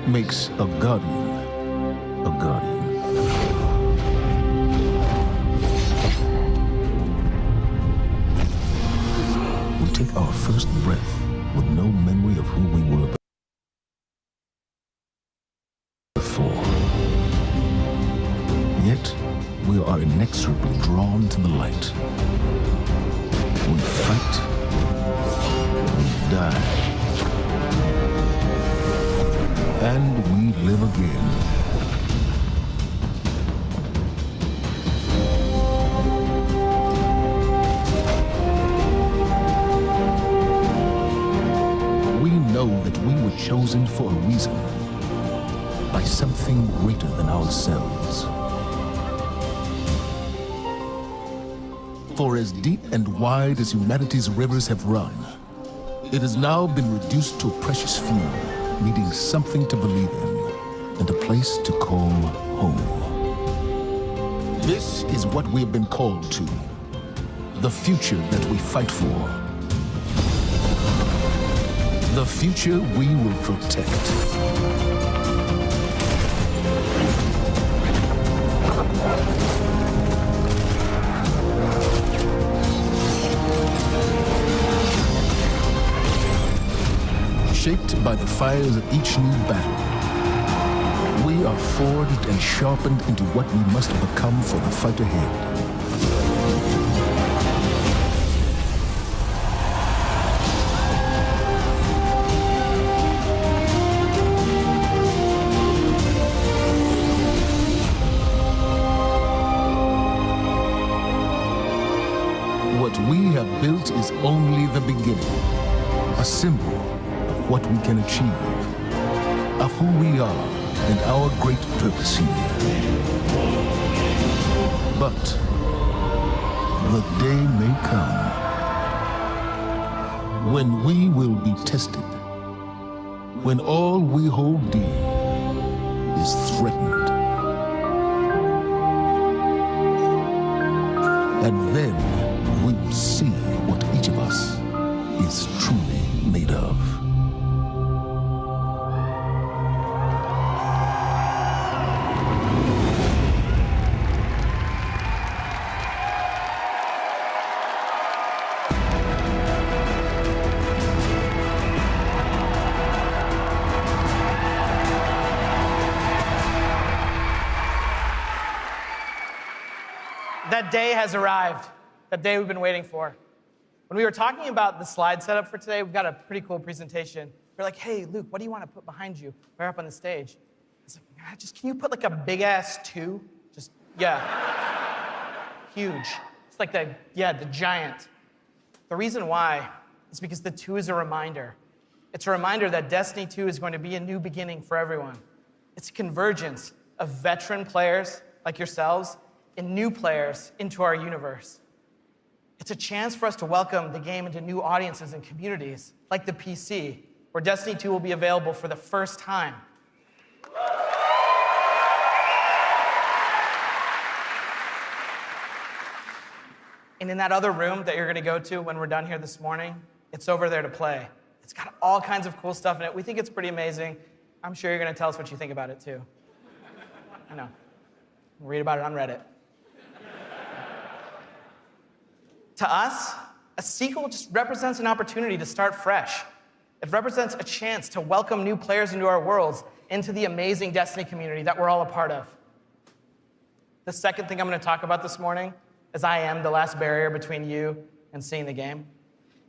makes a guardian a guardian. We take our first breath with no memory of who we were before. Yet, we are inexorably drawn to the light. We fight, we die, and we live again. We know that we were chosen for a reason, by something greater than ourselves. For as deep and wide as humanity's rivers have run, it has now been reduced to a precious few, needing something to believe in and a place to call home. This is what we have been called to, the future that we fight for, the future we will protect. Shaped by the fires of each new battle, we are forged and sharpened into what we must become for the fight ahead. What we have built is only the beginning, a symbol of what we can achieve, of who we are and our great purpose here. But the day may come when we will be tested, when all we hold dear is threatened. And then we will see what each of us is truly made of. That day has arrived, that day we've been waiting for. When we were talking about the slide setup for today, we've got a pretty cool presentation. We're like, hey, Luke, what do you want to put behind you? We're up on the stage. I was like, just can you put like a big ass 2? Just, yeah. Huge. It's like the giant. The reason why is because the 2 is a reminder. It's a reminder that Destiny 2 is going to be a new beginning for everyone. It's a convergence of veteran players like yourselves and new players into our universe. It's a chance for us to welcome the game into new audiences and communities, like the PC, where Destiny 2 will be available for the first time. And in that other room that you're gonna go to when we're done here this morning, it's over there to play. It's got all kinds of cool stuff in it. We think it's pretty amazing. I'm sure you're gonna tell us what you think about it too. I know. Read about it on Reddit. To us, a sequel just represents an opportunity to start fresh. It represents a chance to welcome new players into our worlds, into the amazing Destiny community that we're all a part of. The second thing I'm going to talk about this morning, as I am the last barrier between you and seeing the game,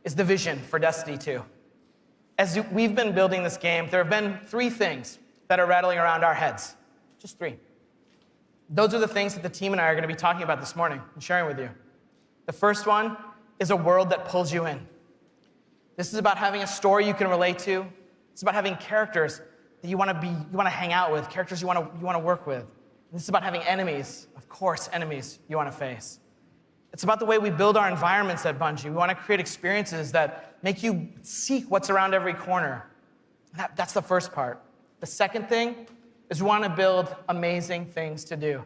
is the vision for Destiny 2. As we've been building this game, there have been 3 things that are rattling around our heads. Just 3. Those are the things that the team and I are going to be talking about this morning and sharing with you. The first one is a world that pulls you in. This is about having a story you can relate to. It's about having characters that you want to hang out with, characters you want to work with. This is about having enemies, of course, enemies you want to face. It's about the way we build our environments at Bungie. We want to create experiences that make you seek what's around every corner. That's the first part. The second thing is we want to build amazing things to do.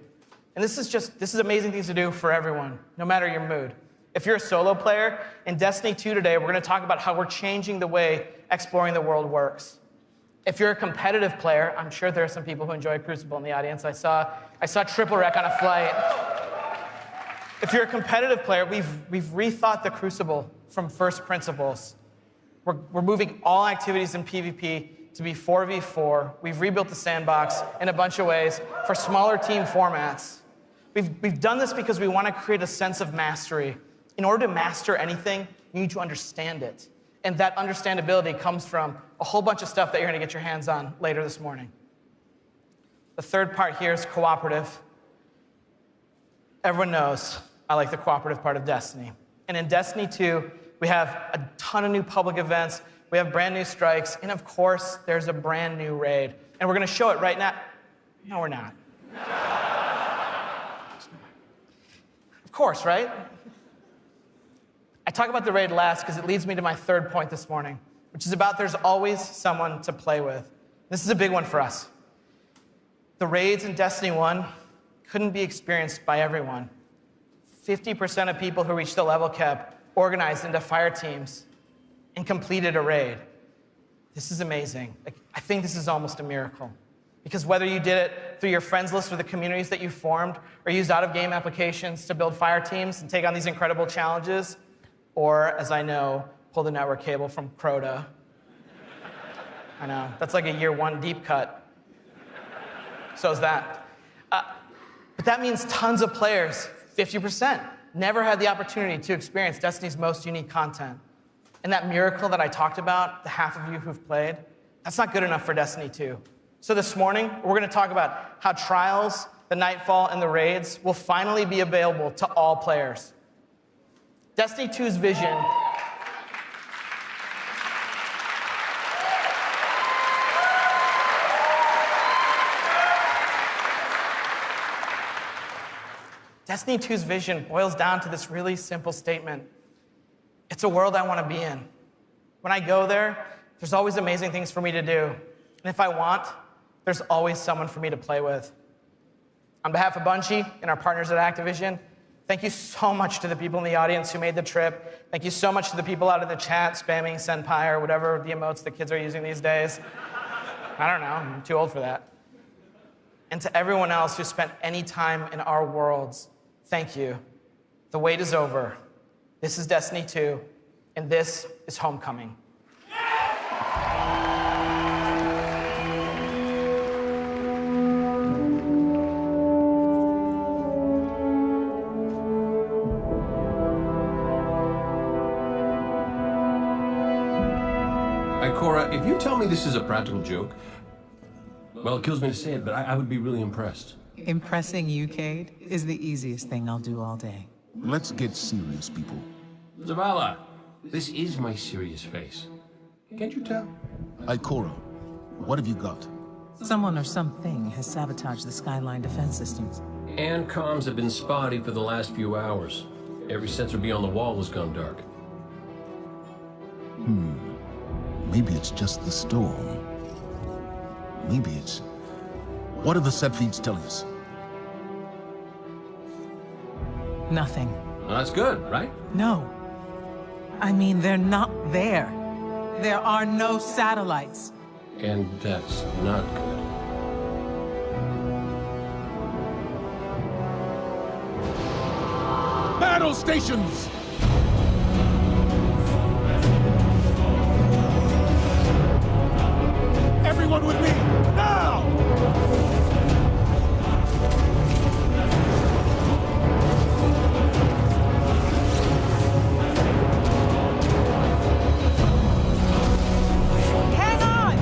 And this is amazing things to do for everyone, no matter your mood. If you're a solo player, in Destiny 2 today, we're going to talk about how we're changing the way exploring the world works. If you're a competitive player, I'm sure there are some people who enjoy Crucible in the audience. I saw Triple Wreck on a flight. If you're a competitive player, we've rethought the Crucible from first principles. We're moving all activities in PvP to be 4v4. We've rebuilt the sandbox in a bunch of ways for smaller team formats. We've done this because we want to create a sense of mastery. In order to master anything, you need to understand it. And that understandability comes from a whole bunch of stuff that you're going to get your hands on later this morning. The third part here is cooperative. Everyone knows I like the cooperative part of Destiny. And in Destiny 2, we have a ton of new public events, we have brand new strikes, and of course, there's a brand new raid. And we're going to show it right now. No, we're not. Of course, right? I talk about the raid last because it leads me to my third point this morning, which is about there's always someone to play with. This is a big one for us. The raids in Destiny 1 couldn't be experienced by everyone. 50% of people who reached the level cap organized into fire teams and completed a raid. This is amazing. I think this is almost a miracle. Because whether you did it through your friends list or the communities that you formed, or used out-of-game applications to build fire teams and take on these incredible challenges, or, as I know, pull the network cable from Crota. I know, that's like a year one deep cut. So is that. But that means tons of players, 50%, never had the opportunity to experience Destiny's most unique content. And that miracle that I talked about, the half of you who've played, that's not good enough for Destiny 2. So this morning, we're going to talk about how Trials, the Nightfall, and the raids will finally be available to all players. Destiny 2's vision Destiny 2's vision boils down to this really simple statement. It's a world I want to be in. When I go there, there's always amazing things for me to do. And if I want, there's always someone for me to play with. On behalf of Bungie and our partners at Activision, thank you so much to the people in the audience who made the trip. Thank you so much to the people out in the chat spamming Senpai or whatever the emotes the kids are using these days. I don't know, I'm too old for that. And to everyone else who spent any time in our worlds, thank you. The wait is over. This is Destiny 2, and this is Homecoming. Cora, if you tell me this is a practical joke, well, it kills me to say it, but I would be really impressed. Impressing you, Cade, is the easiest thing I'll do all day. Let's get serious, people. Zavala, this is my serious face. Can't you tell? Ikora, what have you got? Someone or something has sabotaged the Skyline defense systems. And comms have been spotty for the last few hours. Every sensor beyond the wall has gone dark. Maybe it's just the storm. Maybe it's... What are the set feeds telling us? Nothing. Well, that's good, right? No. I mean, they're not there. There are no satellites. And that's not good. Battle stations! Everyone with me, now! Hang on!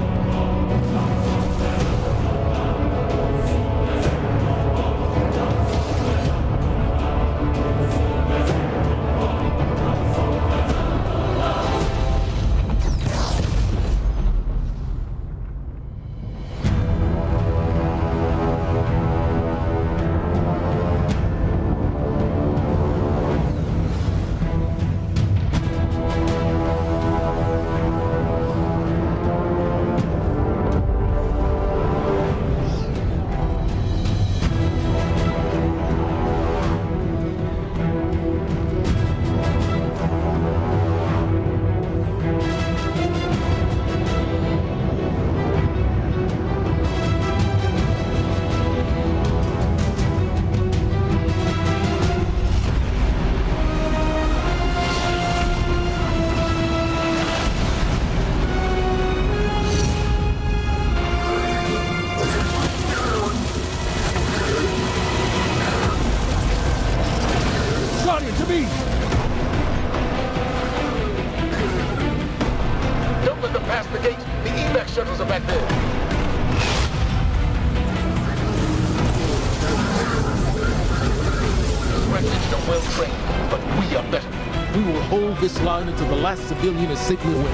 trained, but we are better. We will hold this line until the last civilian is safely away.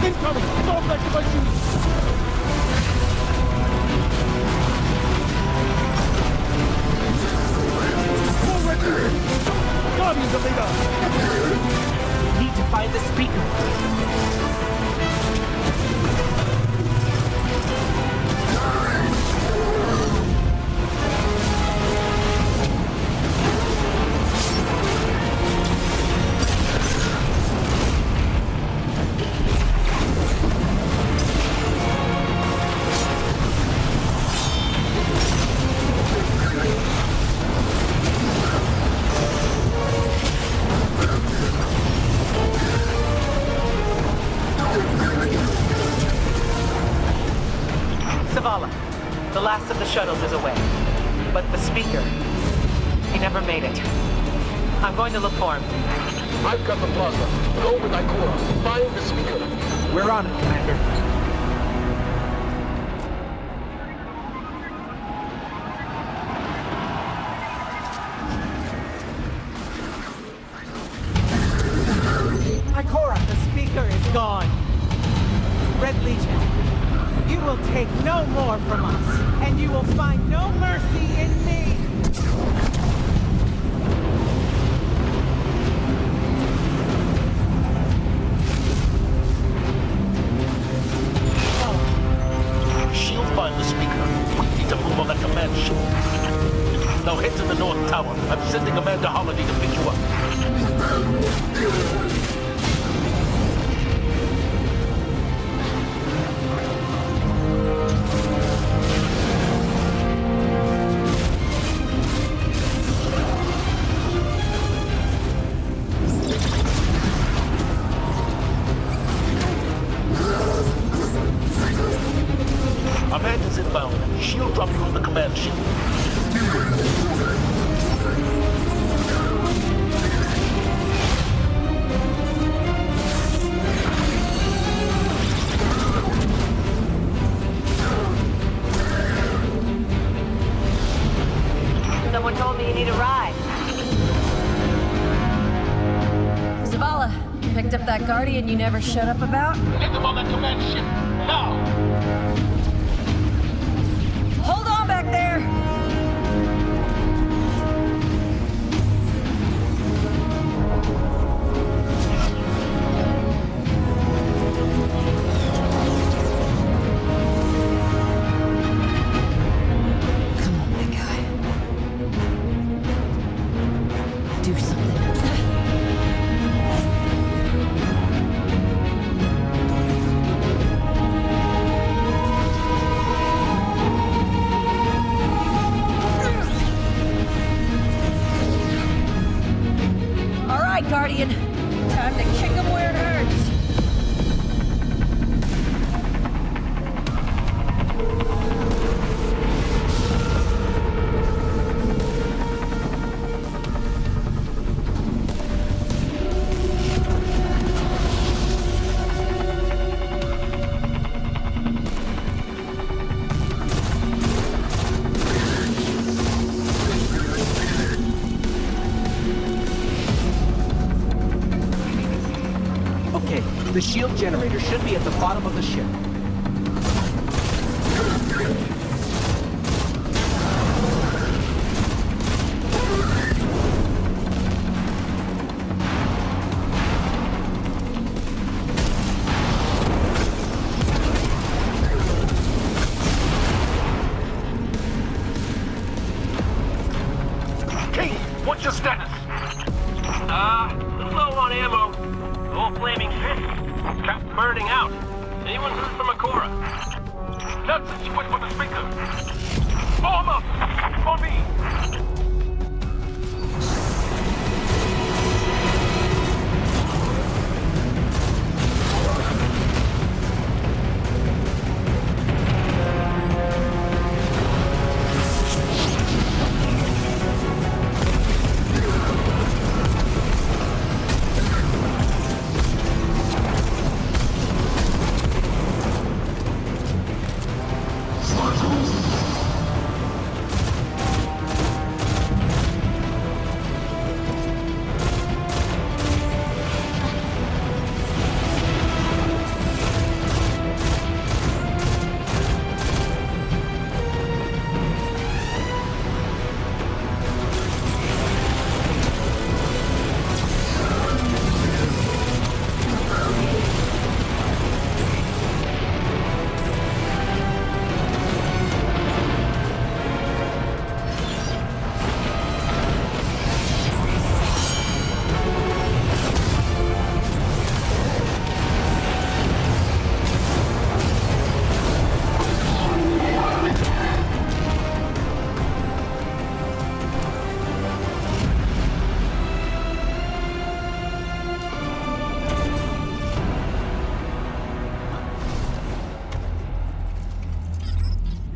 Incoming! Fall back to my shoes! Guardians of Vega! Need to find the speaker. Zavala, the last of the shuttles is away. But the speaker, he never made it. I'm going to look for him. I've got the plaza. Go with Ikora. Find the speaker. We're on it, Commander. Ikora, the speaker is gone. Red Legion, you will take no more from us, and you will find no mercy in me. She'll find the speaker. We need to move on that command ship. Now head to the North Tower. I'm sending Amanda Holiday to pick you up. Amanda's inbound. She'll drop you on the command ship. Someone told me you need a ride. Zavala, picked up that Guardian you never shut up about? Get them on that command ship. Now! Hold on back there! Come on, big guy. Do something. All right, Guardian. Time to kick him where it hurts. Okay, the shield generator should be at the bottom of the ship. King, what's your status? Low on ammo. All flaming fish. Cap burning out. Anyone heard from Ikora? Nonsense, wait for the speaker. Form up! For me!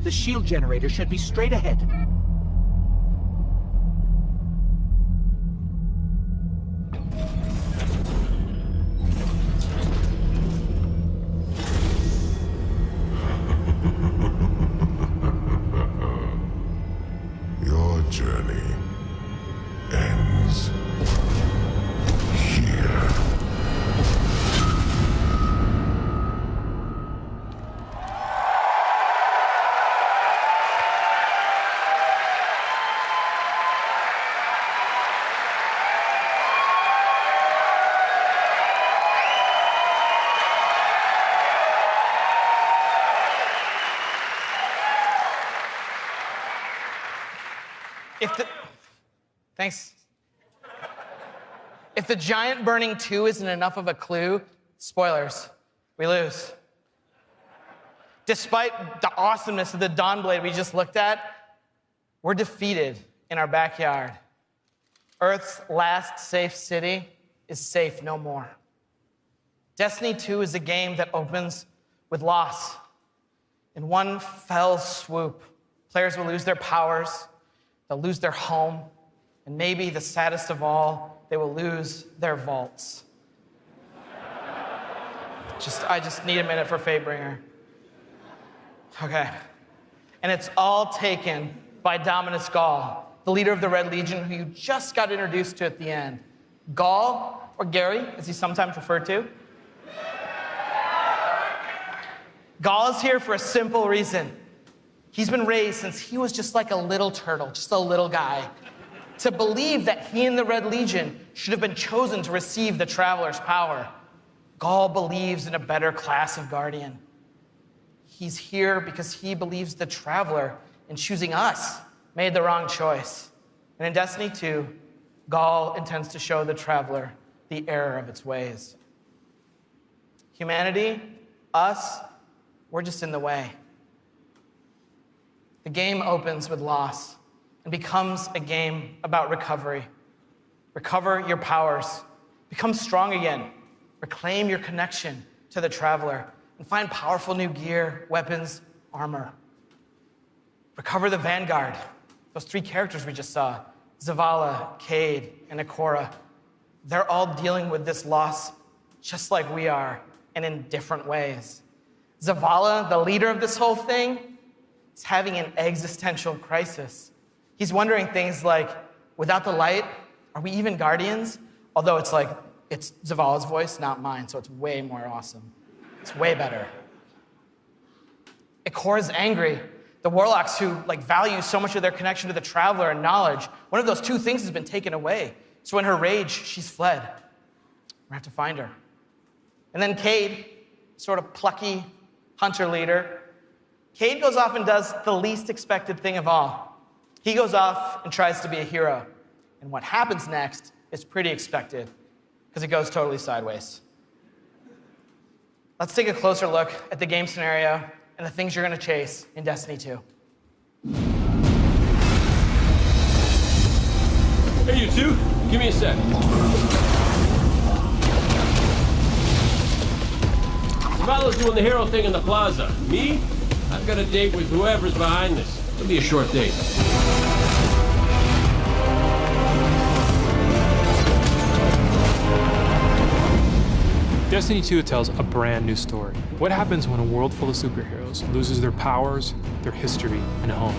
The shield generator should be straight ahead. Your journey ends here. Thanks. If the giant burning 2 isn't enough of a clue, spoilers, we lose. Despite the awesomeness of the Dawnblade we just looked at, we're defeated in our backyard. Earth's last safe city is safe no more. Destiny 2 is a game that opens with loss. In one fell swoop, players will lose their powers, they'll lose their home, and maybe the saddest of all, they will lose their vaults. I just need a minute for Fatebringer. Okay. And it's all taken by Dominus Gaul, the leader of the Red Legion, who you just got introduced to at the end. Gaul, or Gary, as he's sometimes referred to. Gaul is here for a simple reason. He's been raised since he was just like a little turtle, just a little guy, to believe that he and the Red Legion should have been chosen to receive the Traveler's power. Gaul believes in a better class of Guardian. He's here because he believes the Traveler, in choosing us, made the wrong choice. And in Destiny 2, Gaul intends to show the Traveler the error of its ways. Humanity, us, we're just in the way. The game opens with loss and becomes a game about recovery. Recover your powers. Become strong again. Reclaim your connection to the Traveler and find powerful new gear, weapons, armor. Recover the Vanguard. Those 3 characters we just saw, Zavala, Cade, and Ikora. They're all dealing with this loss just like we are, and in different ways. Zavala, the leader of this whole thing, is having an existential crisis. He's wondering things like, without the light, are we even Guardians? Although it's Zavala's voice, not mine, so it's way more awesome. It's way better. Ikora's angry. The Warlocks who value so much of their connection to the Traveler and knowledge, one of those 2 things has been taken away. So in her rage, she's fled. We have to find her. And then Cade, sort of plucky hunter leader, Cade goes off and does the least expected thing of all. He goes off and tries to be a hero. And what happens next is pretty expected, because it goes totally sideways. Let's take a closer look at the game scenario and the things you're going to chase in Destiny 2. Hey, you two, give me a sec. Zavala's doing the hero thing in the plaza. Me? I've got a date with whoever's behind this. It'll be a short date. Destiny 2 tells a brand new story. What happens when a world full of superheroes loses their powers, their history, and home?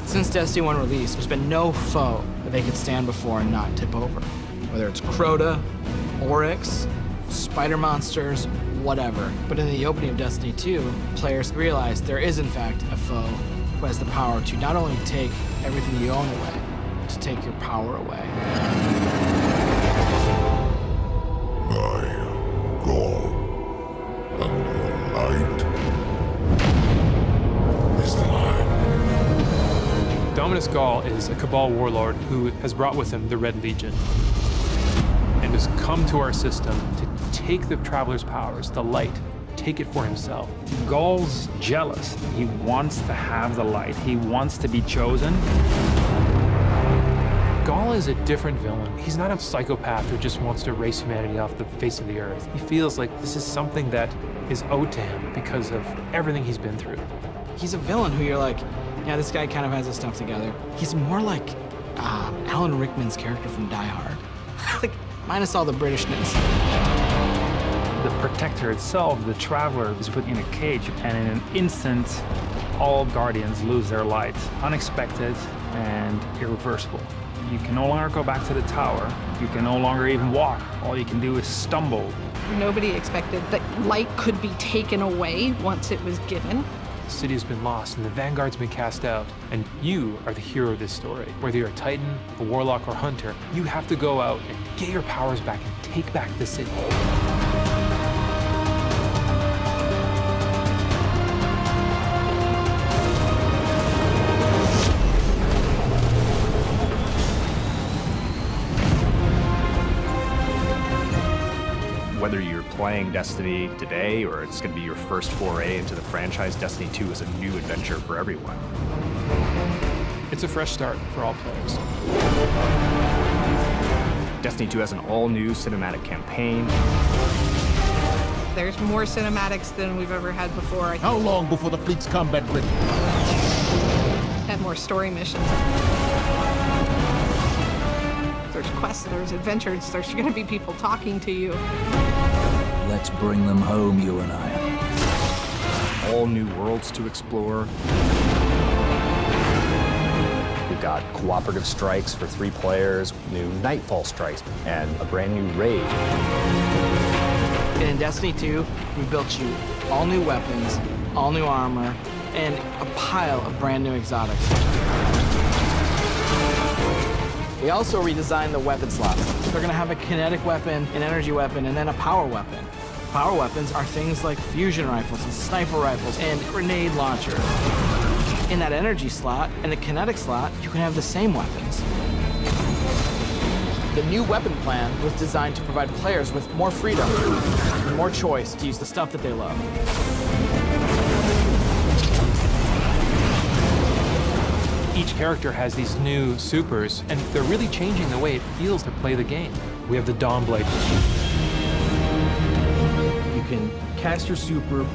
Since Destiny 1 release, there's been no foe that they could stand before and not tip over. Whether it's Crota, Oryx, spider monsters, whatever. But in the opening of Destiny 2, players realize there is in fact a foe who has the power to not only take everything you own away, but to take your power away. Gaul, and the light is mine. Dominus Gaul is a Cabal warlord who has brought with him the Red Legion and has come to our system to take the Traveler's powers, the light, take it for himself. Gaul's jealous. He wants to have the light. He wants to be chosen. Gaul is a different villain. He's not a psychopath who just wants to erase humanity off the face of the earth. He feels like this is something that is owed to him because of everything he's been through. he's a villain who you're like, yeah, this guy kind of has his stuff together. He's more like Alan Rickman's character from Die Hard. Like, minus all the Britishness. The Protector itself, the Traveler, is put in a cage, and in an instant, all Guardians lose their light. Unexpected and irreversible. You can no longer go back to the tower. You can no longer even walk. All you can do is stumble. Nobody expected that light could be taken away once it was given. The city has been lost and the Vanguard's been cast out. And you are the hero of this story. Whether you're a Titan, a Warlock, or Hunter, you have to go out and get your powers back and take back the city. Whether you're playing Destiny today or it's going to be your first foray into the franchise, Destiny 2 is a new adventure for everyone. It's a fresh start for all players. Destiny 2 has an all-new cinematic campaign. There's more cinematics than we've ever had before. How long before the fleet's combat ready? And more story missions. There's quests, there's adventures, there's gonna be people talking to you. Let's bring them home, you and I. All new worlds to explore. We've got cooperative strikes for 3 players, new Nightfall strikes, and a brand new raid. And in Destiny 2, we built you all new weapons, all new armor, and a pile of brand new exotics. We also redesigned the weapon slots. They're gonna have a kinetic weapon, an energy weapon, and then a power weapon. Power weapons are things like fusion rifles and sniper rifles and grenade launchers. In that energy slot and the kinetic slot, you can have the same weapons. The new weapon plan was designed to provide players with more freedom and more choice to use the stuff that they love. Each character has these new supers, and they're really changing the way it feels to play the game. We have the Dawnblade. You can cast your super,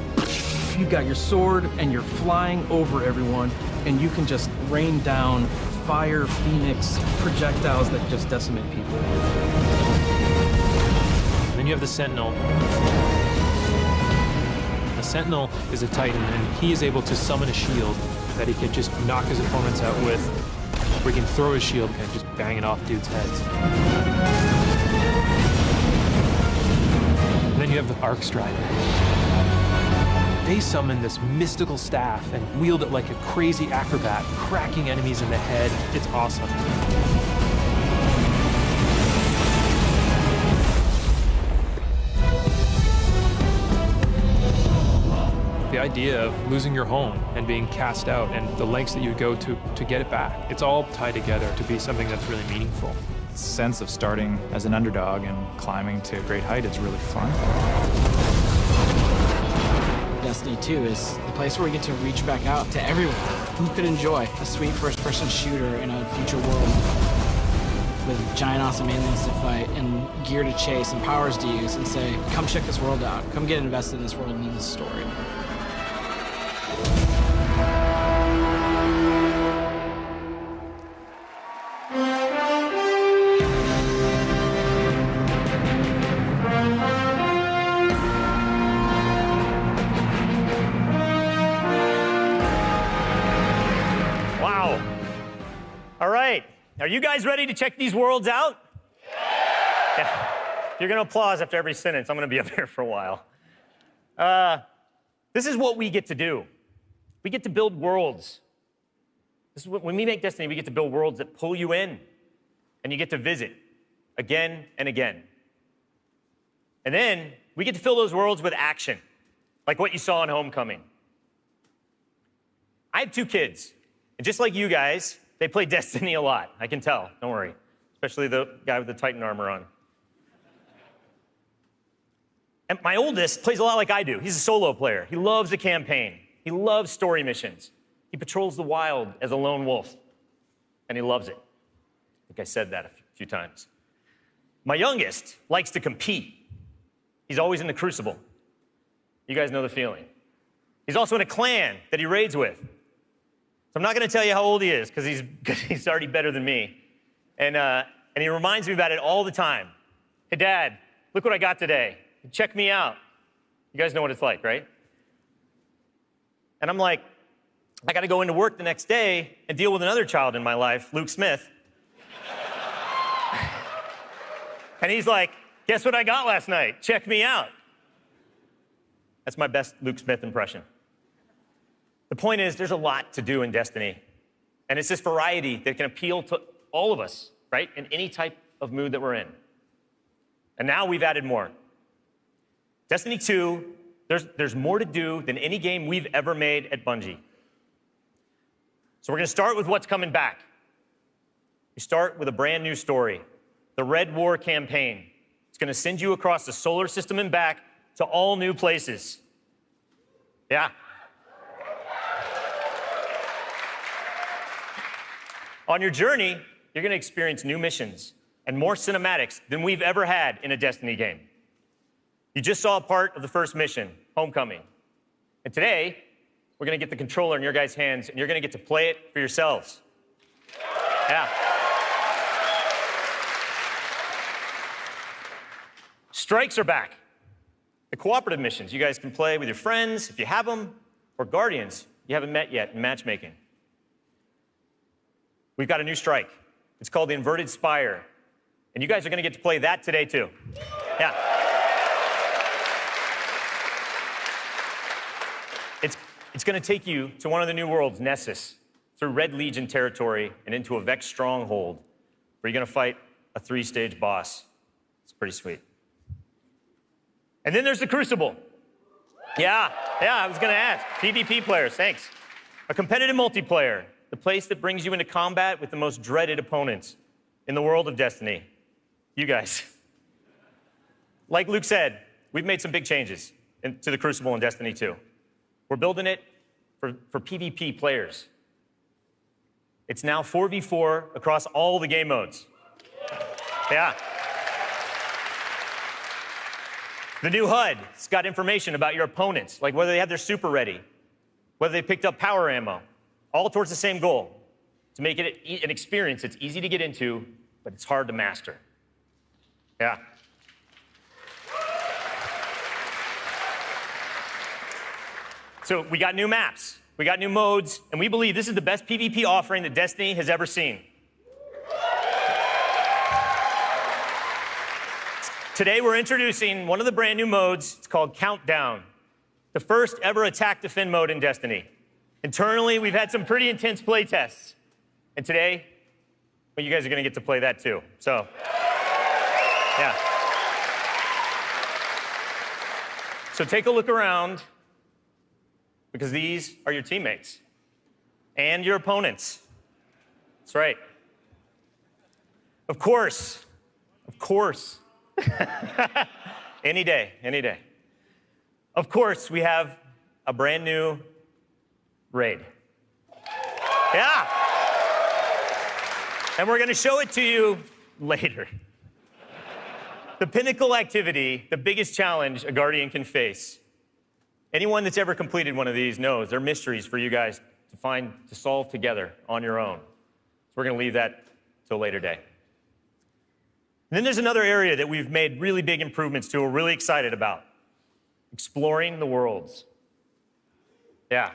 you got your sword, and you're flying over everyone, and you can just rain down fire phoenix projectiles that just decimate people. And then you have the Sentinel. The Sentinel is a Titan, and he is able to summon a shield that he can just knock his opponents out with, or he can throw his shield and just bang it off dudes' heads. And then you have the Arc Strider. They summon this mystical staff and wield it like a crazy acrobat, cracking enemies in the head. It's awesome. The idea of losing your home and being cast out and the lengths that you would go to get it back, it's all tied together to be something that's really meaningful. The sense of starting as an underdog and climbing to a great height is really fun. Destiny 2 is the place where we get to reach back out to everyone who could enjoy a sweet first-person shooter in a future world with giant awesome aliens to fight and gear to chase and powers to use and say, come check this world out, come get invested in this world and in this story. All right, are you guys ready to check these worlds out? Yeah. You're gonna applause after every sentence. I'm gonna be up here for a while. This is what we get to do. We get to build worlds. This is when we make Destiny, we get to build worlds that pull you in, and you get to visit again and again. And then we get to fill those worlds with action, like what you saw in Homecoming. I have 2 kids, and just like you guys, they play Destiny a lot. I can tell, don't worry. Especially the guy with the Titan armor on. And my oldest plays a lot like I do. He's a solo player. He loves the campaign. He loves story missions. He patrols the wild as a lone wolf, and he loves it. I think I said that a few times. My youngest likes to compete. He's always in the crucible. You guys know the feeling. He's also in a clan that he raids with. So I'm not going to tell you how old he is, because he's already better than me. And he reminds me about it all the time. Hey, Dad, look what I got today. Check me out. You guys know what it's like, right? And I'm like, I got to go into work the next day and deal with another child in my life, Luke Smith. And he's like, guess what I got last night? Check me out. That's my best Luke Smith impression. The point is, there's a lot to do in Destiny. And it's this variety that can appeal to all of us, right? In any type of mood that we're in. And now we've added more. Destiny 2, there's more to do than any game we've ever made at Bungie. So we're going to start with what's coming back. We start with a brand new story, the Red War campaign. It's going to send you across the solar system and back to all new places. Yeah. On your journey, you're going to experience new missions and more cinematics than we've ever had in a Destiny game. You just saw a part of the first mission, Homecoming. And today, we're going to get the controller in your guys' hands, and you're going to get to play it for yourselves. Yeah. Strikes are back. The cooperative missions you guys can play with your friends, if you have them, or guardians you haven't met yet in matchmaking. We've got a new strike. It's called the Inverted Spire. And you guys are going to get to play that today, too. Yeah. It's going to take you to one of the new worlds, Nessus, through Red Legion territory and into a Vex stronghold, where you're going to fight a 3-stage boss. It's pretty sweet. And then there's the Crucible. Yeah, I was going to ask. PvP players, thanks. A competitive multiplayer, the place that brings you into combat with the most dreaded opponents in the world of Destiny. You guys. Like Luke said, we've made some big changes to the Crucible in Destiny 2. We're building it for PvP players. It's now 4v4 across all the game modes. Yeah. The new HUD's got information about your opponents, like whether they have their super ready, whether they picked up power ammo, all towards the same goal, to make it an experience that's easy to get into, but it's hard to master. Yeah. So we got new maps, we got new modes, and we believe this is the best PvP offering that Destiny has ever seen. Today we're introducing one of the brand new modes. It's called Countdown, the first ever attack defend mode in Destiny. Internally, we've had some pretty intense play tests. And today, well, you guys are going to get to play that too. So, yeah. So take a look around, because these are your teammates and your opponents. That's right. Of course. Any day, any day. Of course, we have a brand new raid. Yeah. And we're going to show it to you later. The pinnacle activity, the biggest challenge a Guardian can face. Anyone that's ever completed one of these knows they're mysteries for you guys to solve together on your own. So we're going to leave that till a later day. And then there's another area that we've made really big improvements to, we're really excited about. Exploring the worlds. Yeah.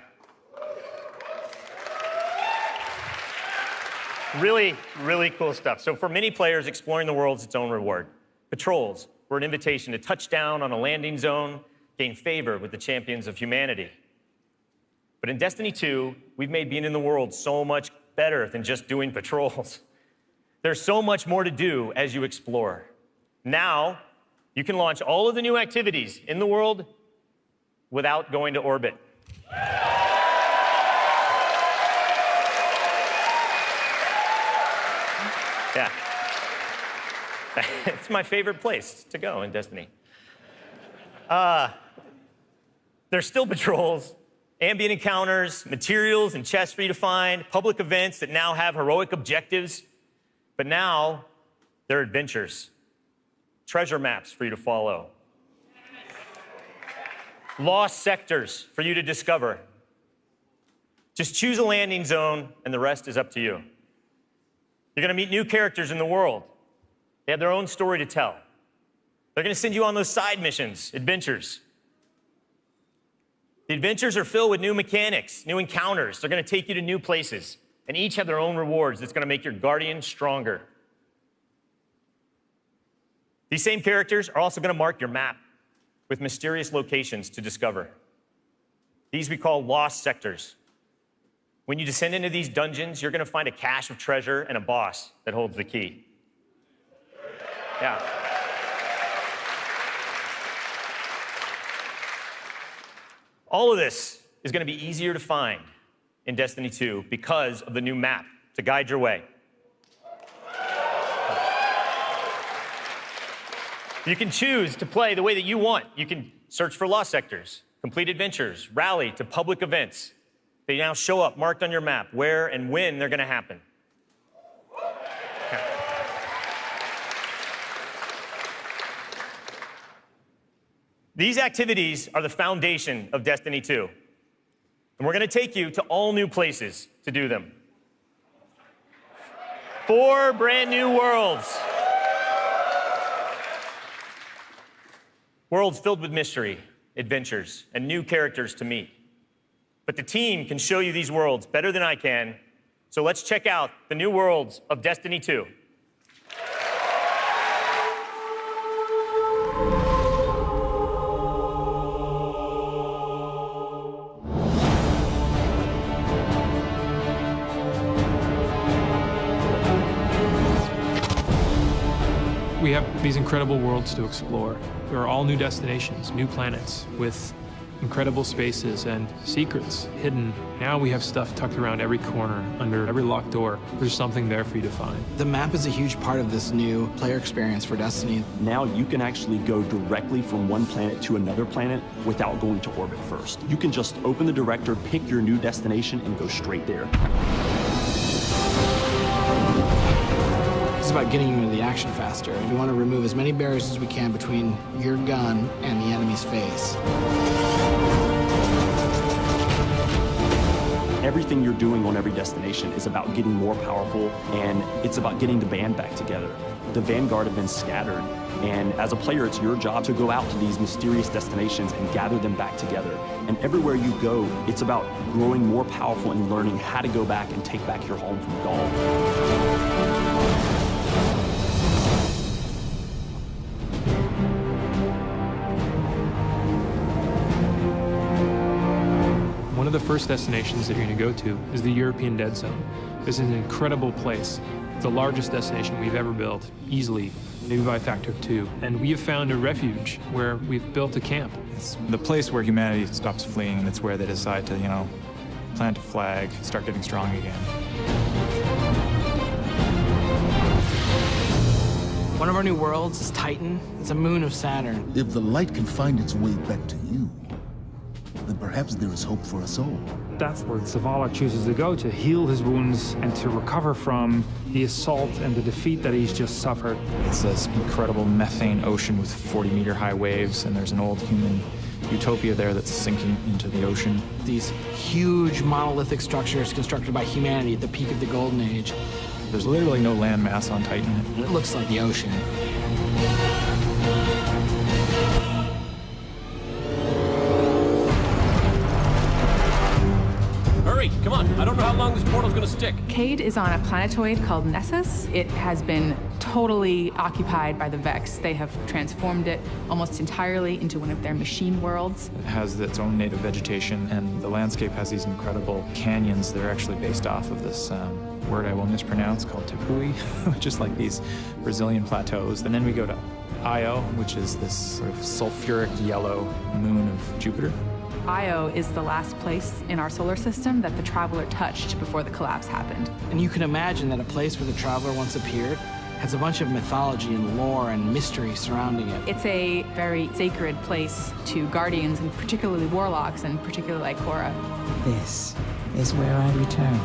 Really, really cool stuff. So for many players, exploring the world is its own reward. Patrols were an invitation to touch down on a landing zone, gain favor with the champions of humanity. But in Destiny 2, we've made being in the world so much better than just doing patrols. There's so much more to do as you explore. Now, you can launch all of the new activities in the world without going to orbit. Yeah. It's my favorite place to go in Destiny. There's still patrols, ambient encounters, materials and chests for you to find, public events that now have heroic objectives, but now they're adventures, treasure maps for you to follow. lost sectors for you to discover. Just choose a landing zone, and the rest is up to you. You're gonna meet new characters in the world. They have their own story to tell. They're gonna send you on those side missions, adventures. The adventures are filled with new mechanics, new encounters. They're gonna take you to new places, and each have their own rewards that's gonna make your Guardian stronger. These same characters are also gonna mark your map with mysterious locations to discover. These we call lost sectors. When you descend into these dungeons, you're gonna find a cache of treasure and a boss that holds the key. Yeah. All of this is gonna be easier to find in Destiny 2 because of the new map to guide your way. You can choose to play the way that you want. You can search for lost sectors, complete adventures, rally to public events. They now show up marked on your map where and when they're gonna happen. These activities are the foundation of Destiny 2. And we're gonna take you to all new places to do them. 4 brand new worlds. Worlds filled with mystery, adventures, and new characters to meet. But the team can show you these worlds better than I can, so let's check out the new worlds of Destiny 2. We have these incredible worlds to explore. There are all new destinations, new planets with incredible spaces and secrets hidden. Now we have stuff tucked around every corner, under every locked door. There's something there for you to find. The map is a huge part of this new player experience for Destiny. Now you can actually go directly from one planet to another planet without going to orbit first. You can just open the director, pick your new destination, and go straight there. It's about getting you into the action faster. We want to remove as many barriers as we can between your gun and the enemy's face. Everything you're doing on every destination is about getting more powerful, and it's about getting the band back together. The Vanguard have been scattered, and as a player, it's your job to go out to these mysterious destinations and gather them back together. And everywhere you go, it's about growing more powerful and learning how to go back and take back your home from Gaul. One of the first destinations that you're going to go to is the European Dead Zone. This is an incredible place, the largest destination we've ever built, easily, maybe by a factor of 2. And we have found a refuge where we've built a camp. It's the place where humanity stops fleeing, and it's where they decide to, plant a flag, start getting strong again. One of our new worlds is Titan. It's a moon of Saturn. If the light can find its way back to you, then perhaps there is hope for us all. That's where Zavala chooses to go to heal his wounds and to recover from the assault and the defeat that he's just suffered. It's this incredible methane ocean with 40-meter high waves, and there's an old human utopia there that's sinking into the ocean. These huge monolithic structures constructed by humanity at the peak of the Golden Age. There's literally no land mass on Titan. It looks like the ocean. Hurry, come on. I don't know how long this portal's gonna stick. Cade is on a planetoid called Nessus. It has been totally occupied by the Vex. They have transformed it almost entirely into one of their machine worlds. It has its own native vegetation, and the landscape has these incredible canyons that are actually based off of this word I will mispronounce called Tepui, which is like these Brazilian plateaus. And then we go to Io, which is this sort of sulfuric yellow moon of Jupiter. Io is the last place in our solar system that the Traveler touched before the collapse happened. And you can imagine that a place where the Traveler once appeared has a bunch of mythology and lore and mystery surrounding it. It's a very sacred place to Guardians, and particularly Warlocks, and particularly Ikora. This is where I return.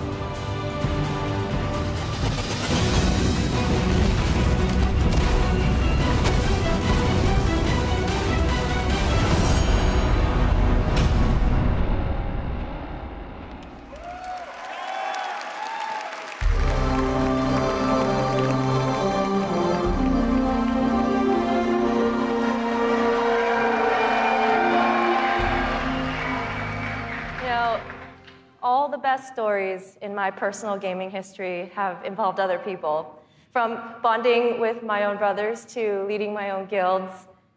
best stories in my personal gaming history have involved other people. From bonding with my own brothers to leading my own guilds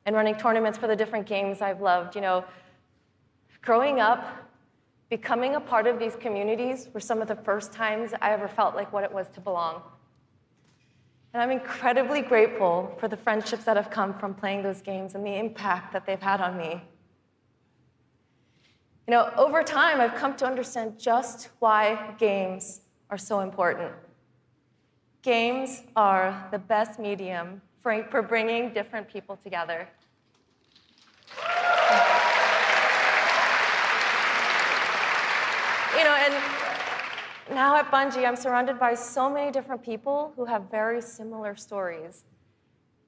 and running tournaments for the different games I've loved. You know, growing up, becoming a part of these communities were some of the first times I ever felt like what it was to belong. And I'm incredibly grateful for the friendships that have come from playing those games and the impact that they've had on me. You know, over time, I've come to understand just why games are so important. Games are the best medium for bringing different people together. You know, and now at Bungie, I'm surrounded by so many different people who have very similar stories.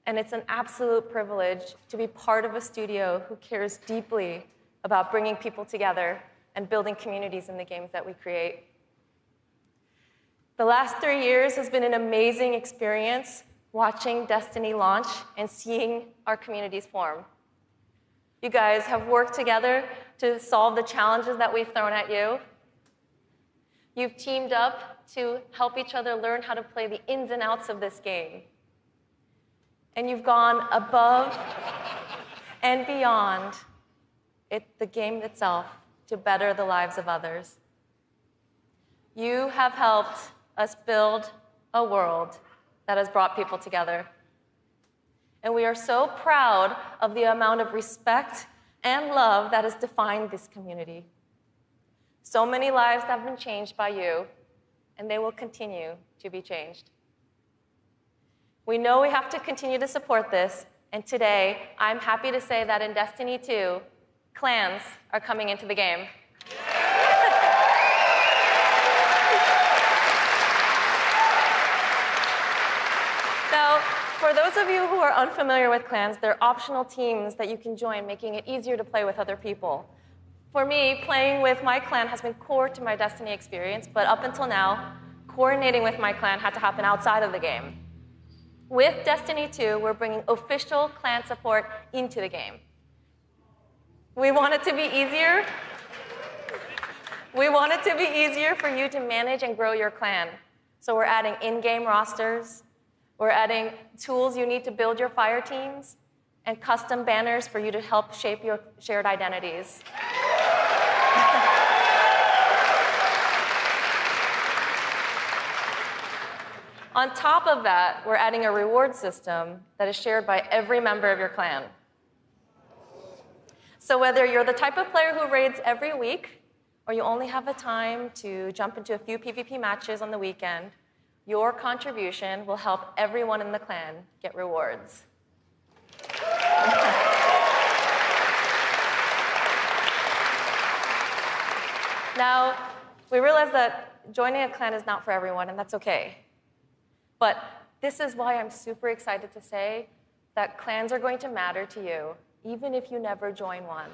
And it's an absolute privilege to be part of a studio who cares deeply about bringing people together and building communities in the games that we create. The last 3 years has been an amazing experience watching Destiny launch and seeing our communities form. You guys have worked together to solve the challenges that we've thrown at you. You've teamed up to help each other learn how to play the ins and outs of this game. And you've gone above and beyond the game itself to better the lives of others. You have helped us build a world that has brought people together. And we are so proud of the amount of respect and love that has defined this community. So many lives have been changed by you, and they will continue to be changed. We know we have to continue to support this, and today, I'm happy to say that in Destiny 2, clans are coming into the game. Now, for those of you who are unfamiliar with clans, they're optional teams that you can join, making it easier to play with other people. For me, playing with my clan has been core to my Destiny experience, but up until now, coordinating with my clan had to happen outside of the game. With Destiny 2, we're bringing official clan support into the game. We want it to be easier. We want it to be easier for you to manage and grow your clan. So we're adding in-game rosters. We're adding tools you need to build your fire teams and custom banners for you to help shape your shared identities. On top of that, we're adding a reward system that is shared by every member of your clan. So whether you're the type of player who raids every week, or you only have the time to jump into a few PvP matches on the weekend, your contribution will help everyone in the clan get rewards. Now, we realize that joining a clan is not for everyone, and that's okay. But this is why I'm super excited to say that clans are going to matter to you, even if you never join one.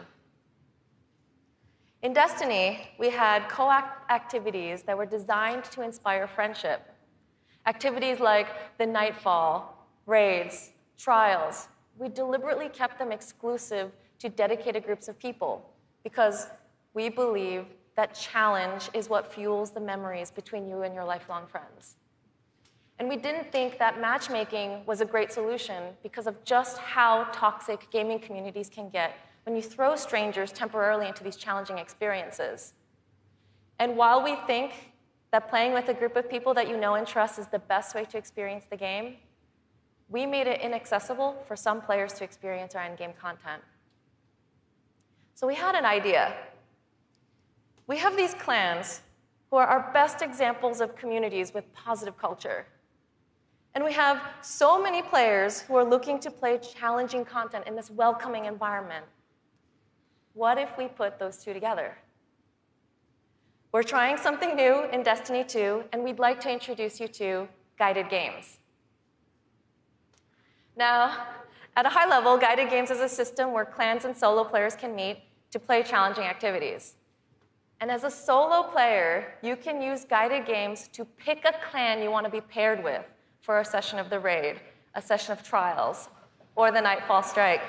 In Destiny, we had co-op activities that were designed to inspire friendship. Activities like the Nightfall, raids, trials. We deliberately kept them exclusive to dedicated groups of people because we believe that challenge is what fuels the memories between you and your lifelong friends. And we didn't think that matchmaking was a great solution because of just how toxic gaming communities can get when you throw strangers temporarily into these challenging experiences. And while we think that playing with a group of people that you know and trust is the best way to experience the game, we made it inaccessible for some players to experience our in-game content. So we had an idea. We have these clans who are our best examples of communities with positive culture. And we have so many players who are looking to play challenging content in this welcoming environment. What if we put those two together? We're trying something new in Destiny 2, and we'd like to introduce you to guided games. Now, at a high level, guided games is a system where clans and solo players can meet to play challenging activities. And as a solo player, you can use guided games to pick a clan you want to be paired with for a session of the raid, a session of trials, or the Nightfall Strike.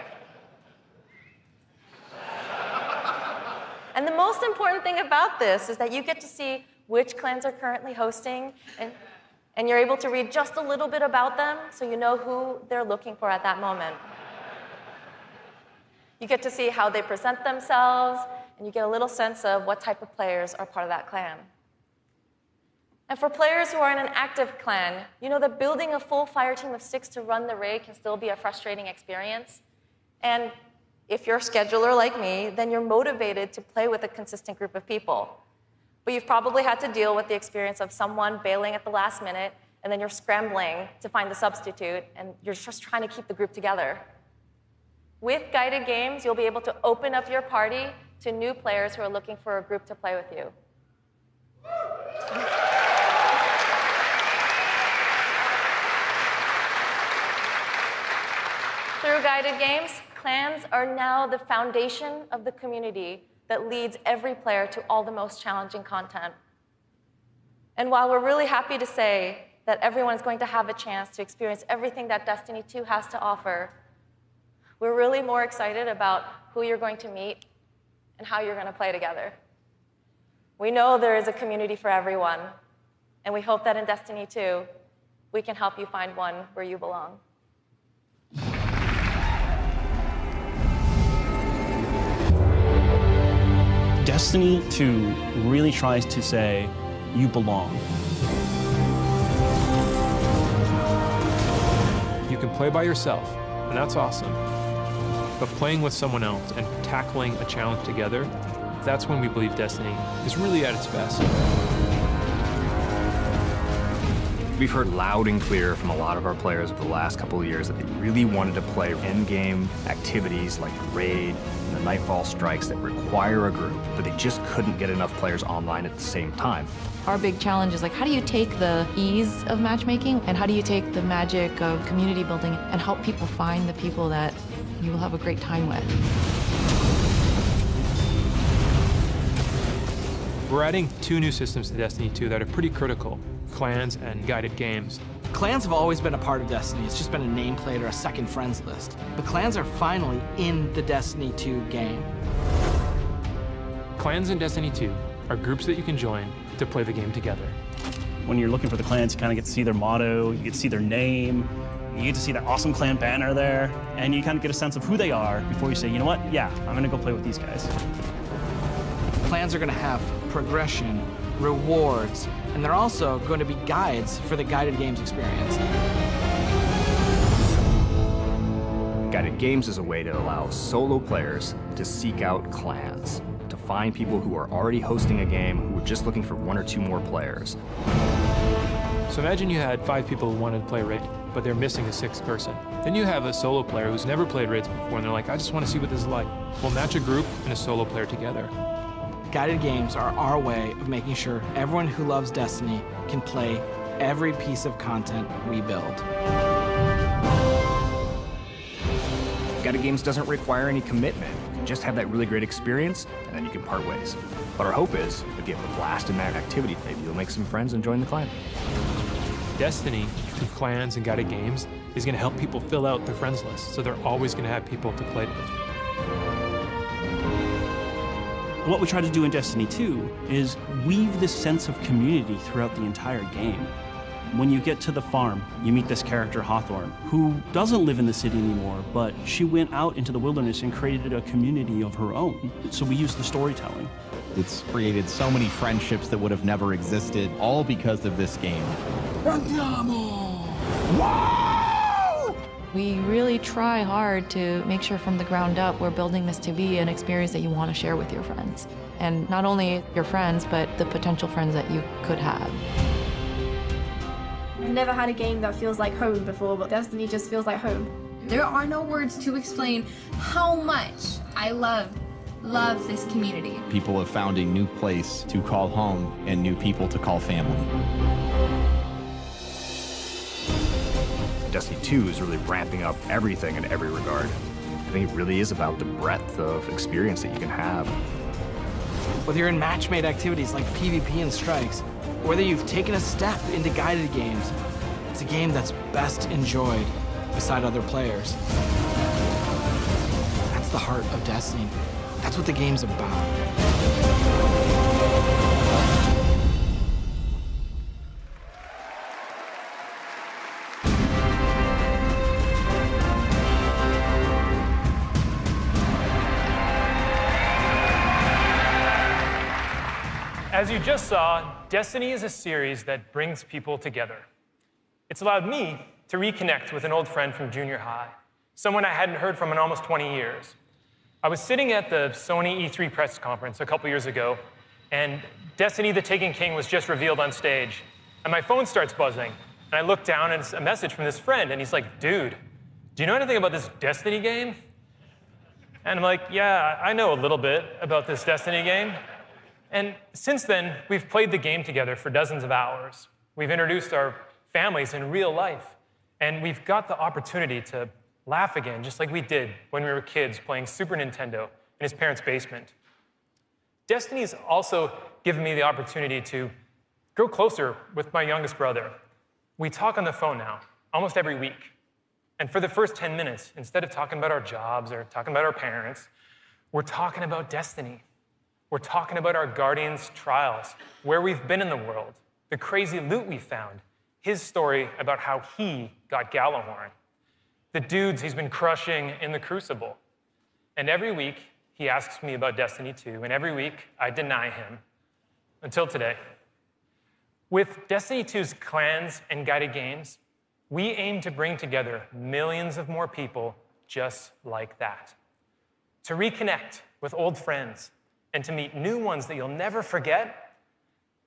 And the most important thing about this is that you get to see which clans are currently hosting, and you're able to read just a little bit about them so you know who they're looking for at that moment. You get to see how they present themselves, and you get a little sense of what type of players are part of that clan. And for players who are in an active clan, you know that building a full fire team of 6 to run the raid can still be a frustrating experience. And if you're a scheduler like me, then you're motivated to play with a consistent group of people. But you've probably had to deal with the experience of someone bailing at the last minute, and then you're scrambling to find the substitute, and you're just trying to keep the group together. With guided games, you'll be able to open up your party to new players who are looking for a group to play with you. Through guided games, clans are now the foundation of the community that leads every player to all the most challenging content. And while we're really happy to say that everyone is going to have a chance to experience everything that Destiny 2 has to offer, we're really more excited about who you're going to meet and how you're going to play together. We know there is a community for everyone, and we hope that in Destiny 2, we can help you find one where you belong. Destiny 2 really tries to say, you belong. You can play by yourself, and that's awesome. But playing with someone else and tackling a challenge together, that's when we believe Destiny is really at its best. We've heard loud and clear from a lot of our players over the last couple of years that they really wanted to play in-game activities like the raid and the Nightfall strikes that require a group, but they just couldn't get enough players online at the same time. Our big challenge is like, how do you take the ease of matchmaking and how do you take the magic of community building and help people find the people that you will have a great time with? We're adding 2 new systems to Destiny 2 that are pretty critical: clans and guided games. Clans have always been a part of Destiny. It's just been a nameplate or a second friends list. But clans are finally in the Destiny 2 game. Clans in Destiny 2 are groups that you can join to play the game together. When you're looking for the clans, you kind of get to see their motto, you get to see their name, you get to see that awesome clan banner there, and you kind of get a sense of who they are before you say, you know what, yeah, I'm gonna go play with these guys. Clans are gonna have progression, rewards, and they're also going to be guides for the guided games experience. Guided games is a way to allow solo players to seek out clans, to find people who are already hosting a game who are just looking for 1 or 2 more players. So imagine you had 5 people who wanted to play Raid, but they're missing a 6th person. Then you have a solo player who's never played Raids before, and they're like, I just want to see what this is like. We'll match a group and a solo player together. Guided games are our way of making sure everyone who loves Destiny can play every piece of content we build. Guided games doesn't require any commitment. You can just have that really great experience, and then you can part ways. But our hope is, if you have a blast in that activity, maybe you'll make some friends and join the clan. Destiny, through clans and guided games, is going to help people fill out their friends list, so they're always going to have people to play with. What we try to do in Destiny 2 is weave this sense of community throughout the entire game. When you get to the farm, you meet this character, Hawthorne, who doesn't live in the city anymore, but she went out into the wilderness and created a community of her own. So we use the storytelling. It's created so many friendships that would have never existed, all because of this game. We really try hard to make sure from the ground up we're building this to be an experience that you want to share with your friends. And not only your friends, but the potential friends that you could have. I've never had a game that feels like home before, but Destiny just feels like home. There are no words to explain how much I love this community. People have found a new place to call home and new people to call family. Destiny 2 is really ramping up everything in every regard. I think it really is about the breadth of experience that you can have. Whether you're in match-made activities like PvP and strikes, or whether you've taken a step into guided games, it's a game that's best enjoyed beside other players. That's the heart of Destiny. That's what the game's about. As you just saw, Destiny is a series that brings people together. It's allowed me to reconnect with an old friend from junior high, someone I hadn't heard from in almost 20 years. I was sitting at the Sony E3 press conference a couple years ago, and Destiny the Taken King was just revealed on stage, and my phone starts buzzing. And I look down, and it's a message from this friend, and he's like, dude, do you know anything about this Destiny game? And I'm like, yeah, I know a little bit about this Destiny game. And since then, we've played the game together for dozens of hours. We've introduced our families in real life, and we've got the opportunity to laugh again, just like we did when we were kids playing Super Nintendo in his parents' basement. Destiny's also given me the opportunity to grow closer with my youngest brother. We talk on the phone now, almost every week. And for the first 10 minutes, instead of talking about our jobs or talking about our parents, we're talking about Destiny. We're talking about our Guardian's trials, where we've been in the world, the crazy loot we found, his story about how he got Gjallarhorn, the dudes he's been crushing in the Crucible. And every week, he asks me about Destiny 2, and every week, I deny him, until today. With Destiny 2's clans and guided games, we aim to bring together millions of more people just like that. To reconnect with old friends and to meet new ones that you'll never forget,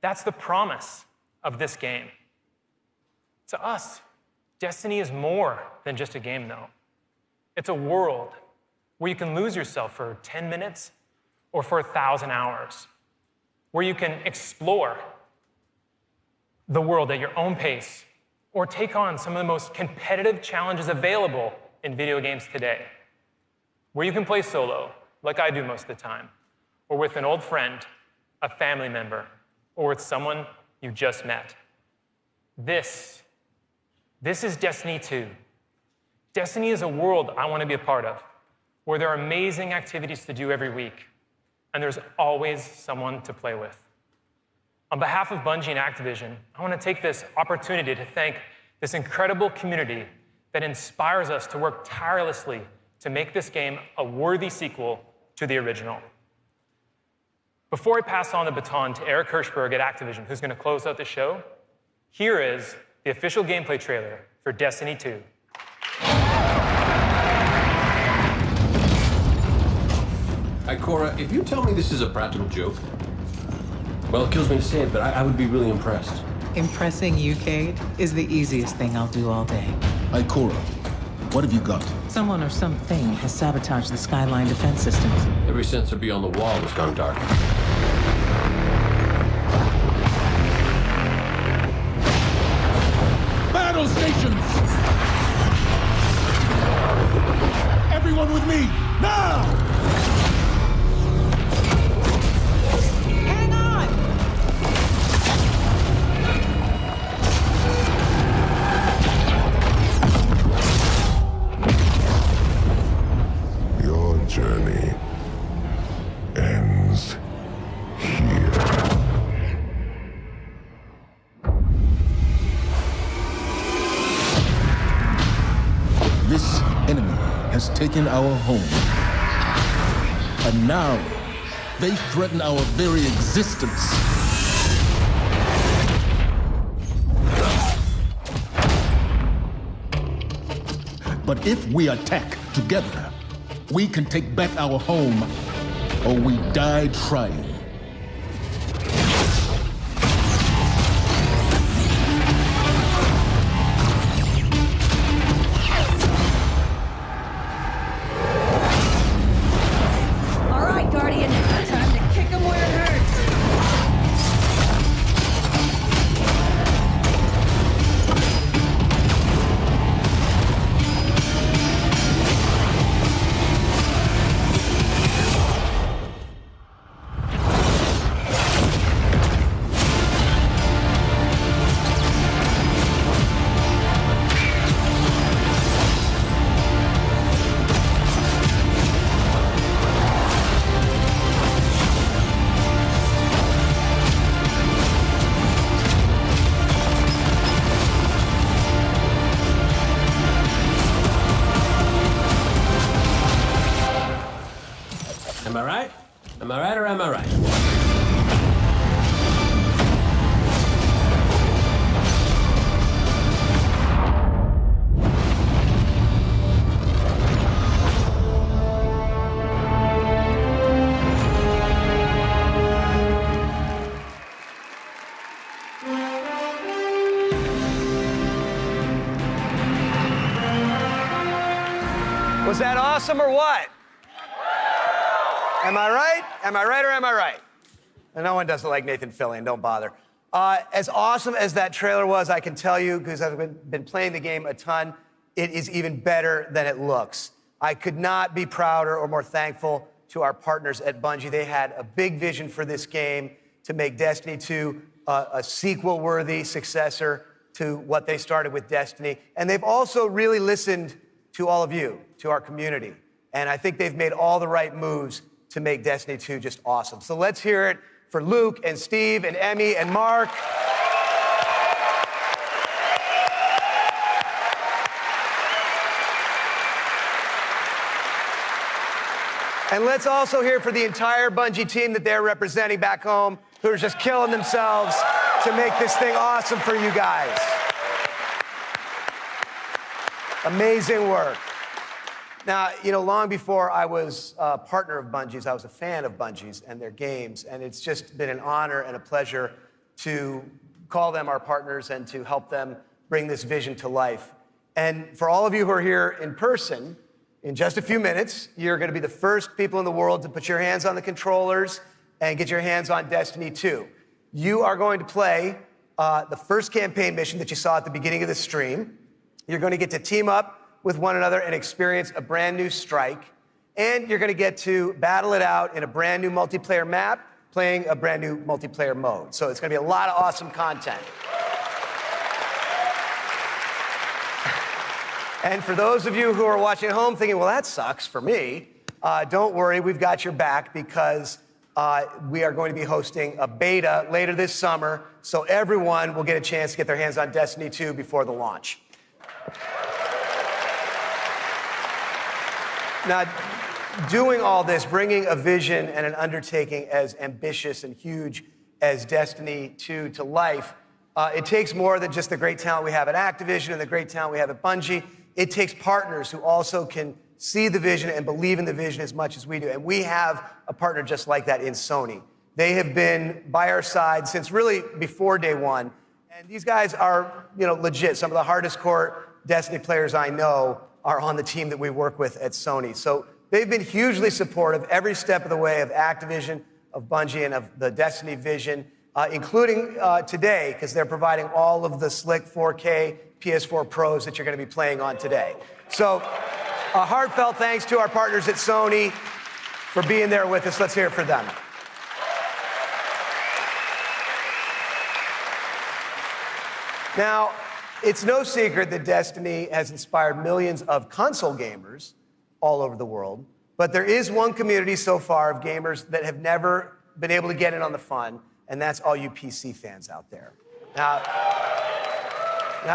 that's the promise of this game. To us, Destiny is more than just a game, though. It's a world where you can lose yourself for 10 minutes or for 1,000 hours, where you can explore the world at your own pace, or take on some of the most competitive challenges available in video games today, where you can play solo, like I do most of the time, or with an old friend, a family member, or with someone you just met. This is Destiny 2. Destiny is a world I want to be a part of, where there are amazing activities to do every week, and there's always someone to play with. On behalf of Bungie and Activision, I want to take this opportunity to thank this incredible community that inspires us to work tirelessly to make this game a worthy sequel to the original. Before I pass on the baton to Eric Hirschberg at Activision, who's going to close out the show, here is the official gameplay trailer for Destiny 2. Ikora, if you tell me this is a practical joke, well, it kills me to say it, but I would be really impressed. Impressing you, Cade, is the easiest thing I'll do all day. Ikora, what have you got? Someone or something has sabotaged the Skyline defense systems. Every sensor beyond the wall has gone dark. Battle stations! Everyone with me, now! Journey ends here. This enemy has taken our home. And now, they threaten our very existence. But if we attack together, we can take back our home, or we die trying. All right, Guardian, time to kick him where it hurts. Am I right? Am I right or am I right? that awesome or what? Am I right? Am I right or am I right? And no one doesn't like Nathan Fillion, don't bother. As awesome as that trailer was, I can tell you, because I've been playing the game a ton, it is even better than it looks. I could not be prouder or more thankful to our partners at Bungie. They had a big vision for this game to make Destiny 2 a sequel-worthy successor to what they started with Destiny. And they've also really listened to all of you, to our community. And I think they've made all the right moves to make Destiny 2 just awesome. So let's hear it for Luke and Steve and Emmy and Mark. And let's also hear for the entire Bungie team that they're representing back home, who are just killing themselves to make this thing awesome for you guys. Amazing work. Now, you know, long before I was a partner of Bungie's, I was a fan of Bungie's and their games, and it's just been an honor and a pleasure to call them our partners and to help them bring this vision to life. And for all of you who are here in person, in just a few minutes, you're going to be the first people in the world to put your hands on the controllers and get your hands on Destiny 2. You are going to play the first campaign mission that you saw at the beginning of the stream. You're going to get to team up with one another and experience a brand new strike. And you're going to get to battle it out in a brand new multiplayer map, playing a brand new multiplayer mode. So it's going to be a lot of awesome content. And for those of you who are watching at home thinking, well, that sucks for me, don't worry, we've got your back, because we are going to be hosting a beta later this summer, so everyone will get a chance to get their hands on Destiny 2 before the launch. Now, doing all this, bringing a vision and an undertaking as ambitious and huge as Destiny 2 to life, it takes more than just the great talent we have at Activision and the great talent we have at Bungie. It takes partners who also can see the vision and believe in the vision as much as we do. And we have a partner just like that in Sony. They have been by our side since really before day one. And these guys are, you know, legit. Some of the hardest core Destiny players I know are on the team that we work with at Sony. So they've been hugely supportive every step of the way of Activision, of Bungie, and of the Destiny vision, including today, because they're providing all of the slick 4K PS4 Pros that you're going to be playing on today. So a heartfelt thanks to our partners at Sony for being there with us. Let's hear it for them. Now, it's no secret that Destiny has inspired millions of console gamers all over the world, but there is one community so far of gamers that have never been able to get in on the fun, and that's all you PC fans out there. Now,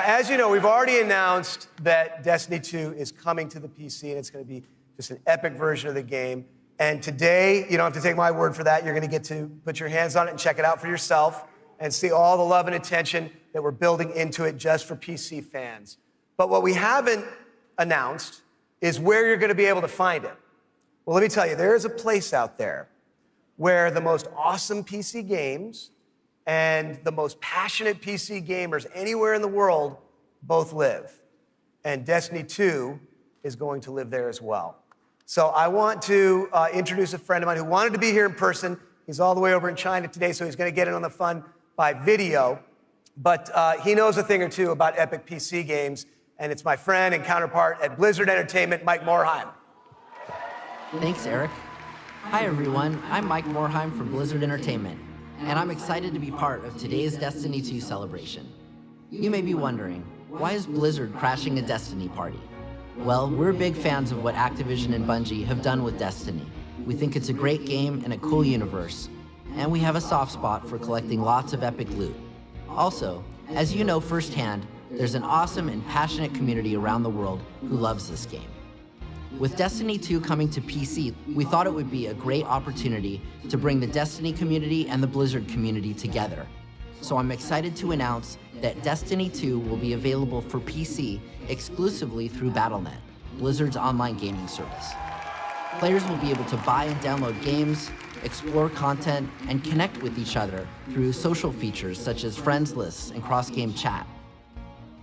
as you know, we've already announced that Destiny 2 is coming to the PC, and it's going to be just an epic version of the game. And today, you don't have to take my word for that. You're going to get to put your hands on it and check it out for yourself and see all the love and attention that we're building into it just for PC fans. But what we haven't announced is where you're going to be able to find it. Well, let me tell you, there is a place out there where the most awesome PC games and the most passionate PC gamers anywhere in the world both live. And Destiny 2 is going to live there as well. So I want to introduce a friend of mine who wanted to be here in person. He's all the way over in China today, so he's going to get in on the fun by video. But he knows a thing or two about epic PC games, and it's my friend and counterpart at Blizzard Entertainment, Mike Morhaime. Thanks, Eric. Hi, everyone. I'm Mike Morhaime from Blizzard Entertainment, and I'm excited to be part of today's Destiny 2 celebration. You may be wondering, why is Blizzard crashing a Destiny party? Well, we're big fans of what Activision and Bungie have done with Destiny. We think it's a great game and a cool universe, and we have a soft spot for collecting lots of epic loot. Also, as you know firsthand, there's an awesome and passionate community around the world who loves this game. With Destiny 2 coming to PC, we thought it would be a great opportunity to bring the Destiny community and the Blizzard community together. So I'm excited to announce that Destiny 2 will be available for PC exclusively through Battle.net, Blizzard's online gaming service. Players will be able to buy and download games, explore content, and connect with each other through social features such as friends lists and cross-game chat.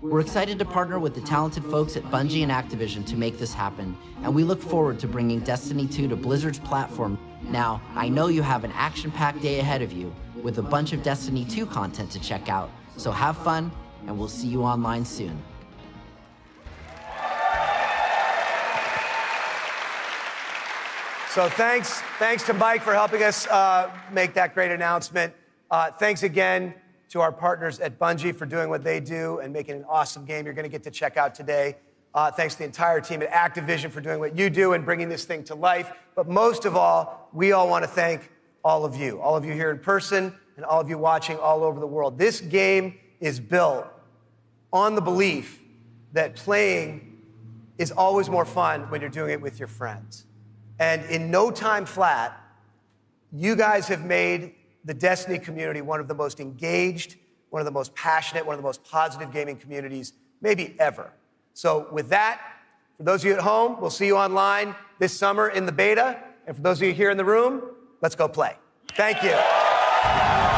We're excited to partner with the talented folks at Bungie and Activision to make this happen, and we look forward to bringing Destiny 2 to Blizzard's platform. Now, I know you have an action-packed day ahead of you with a bunch of Destiny 2 content to check out, so have fun, and we'll see you online soon. So thanks to Mike for helping us make that great announcement. Thanks again to our partners at Bungie for doing what they do and making an awesome game you're going to get to check out today. Thanks to the entire team at Activision for doing what you do and bringing this thing to life. But most of all, we all want to thank all of you here in person and all of you watching all over the world. This game is built on the belief that playing is always more fun when you're doing it with your friends. And in no time flat, you guys have made the Destiny community one of the most engaged, one of the most passionate, one of the most positive gaming communities maybe ever. So with that, for those of you at home, we'll see you online this summer in the beta. And for those of you here in the room, let's go play. Thank you.